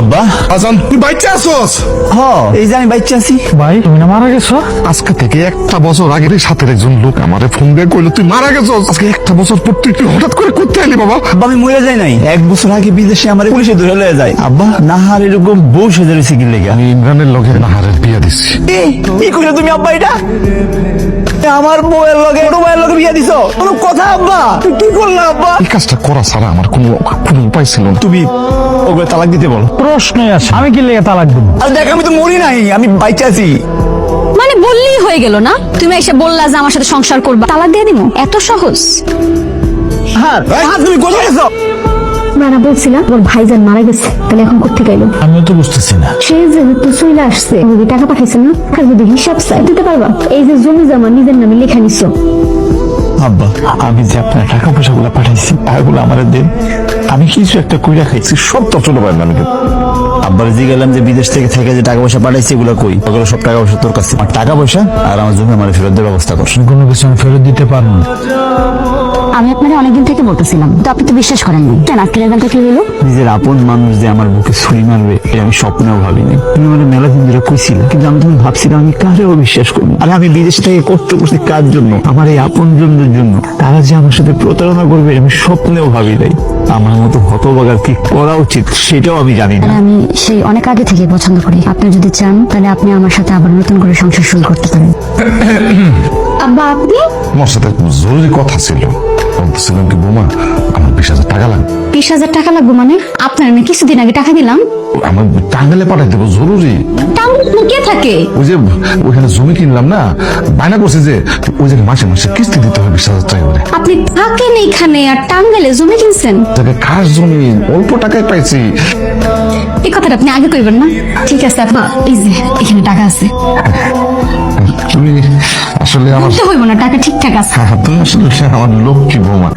আব্বা আজান তুই বাইচে আসোস? এই যে আমি বাইচে আছি। ভাই তুমি না মারা গেছো? আজকে থেকে একটা বছর আগে সাথের একজন লোক আমারে ফোন দিয়ে কইলো তুই মারা গেছস। আজকে একটা বছর পর তুই হঠাৎ করে করতে আইলি বাবা? আব্বা আমি মরে যাই নাই, 1 বছর আগে বিদেশে আমার পুলিশে ধরে লয়ে যায়। আব্বা নাহার এরকম বউ সেজে রয়েছে কি লেগে? আমি ইমরানের লগে নাহারের বিয়া দিছি। কি কইলে তুমি আব্বা এটা? আমার বউয়ের লগে ছোট ভাইয়ের লগে বিয়া দিছো? কোনো কথা আব্বা? তুই কি করলা আব্বা? এই কাজটা করা ছাড়া আমার কোনো উপায় ছিল না। তুমি ওকে তালাক দিতে বলো। প্রশ্নই আছে, আমি কি লেগে তালাক দেবো? আর দেখ আমি তো মরি নাই, আমি বাইচে আছি। মানে বললেই হয়ে গেল না? তুমি এসে বললা যে আমার সাথে সংসার করবা, তালাক দিয়ে দিমু? এত সহজ? হ্যাঁ তুমি কোথায় গেছো? মারা বলছিলাম ওর ভাইজান মারা গেছে, তাহলে এখন কোথেকে এলো? আমিও তো বুঝতেছি না। সে যেহেতু চলে আসছে, যদি টাকা পাঠাইছে না, আর যদি হিসাব চাই দিতে পারবা? এই যে জমি জমা নিজের নামে লেখা নিছো। আব্বা আমি যে আপনার টাকা পয়সা গুলা পাঠাইছি টাকাগুলো আমার দেন, আমি কিছু একটা কইরা খাইছি সব তো ছোট ভাই মানে। আব্বার জি গেলাম যে বিদেশ থেকে যে টাকা পয়সা পাঠাইছি এগুলো কই? ওগুলো সব টাকা পয়সা তোর কাছে। আর টাকা পয়সা আর আমার জমি আমার ফেরত দেওয়ার ব্যবস্থা কর। কোনো কিছু আমি ফেরত দিতে পারবো না। আমি আপনাকে অনেকদিন থেকে বলতেছিলাম, তো আপনি তো বিশ্বাস করেন না। কেন আজকের এখানটা কি হলো? নিজের আপন মানুষ যে আমার বুকে ছুরি মারবে এটা আমি স্বপ্নেও ভাবিনি। তুমি মানে মেলা দিন ধরে কইছিলে, কিন্তু আমি তখন ভাবছিলাম আমি কারেও বিশ্বাস করবো। আর আমি বিদেশ থেকে কষ্ট করছি কার জন্য? আমার এই আপন জনদের জন্য। তারা যে আমার সাথে প্রতারণা করবে আমি স্বপ্নেও ভাবি নাই। আমার মতো হতভাগার কি করা উচিত সেটাও আমি জানি না। আর আমি সেই অনেক আগে থেকে পছন্দ করি। আপনি যদি চান তাহলে আপনি আমার সাথে আবার নতুন করে সংসার শুরু করতে পারেন। আব্বা আপনি? তোমার সাথে জরুরি কথা ছিল। বলতেছিলাম কি বৌমা আমার 20,000 টাকা লাগবে। 20,000 টাকা লাগবে মানে? আপনার আমি কিছুদিন আগে টাকা দিলাম। আমার টাঙ্গালে পাঠাই দেবো জরুরি। টাঙ্গাইলে কে থাকে? ওই যে ওইখানে জমি কিনলাম না, বায়না করছে যে ওই জায়গায় মাসে মাসে কিস্তি দিতে হবে 20,000 টাকা করে। আপনি থাকেন এইখানে আর টাঙ্গাইলে জমি কিনছেন? জায়গায় খাস জমি অল্প টাকায় পাইছি। এই কথাটা আপনি আগে কইবেন না? ঠিক আছে আপা, এই যে এখানে টাকা আছে। তুমি আসলে আমার বলতে হইব না, টাকা ঠিকঠাক আছে। তুমি আসলে আমার লক্ষ্মী বৌমা।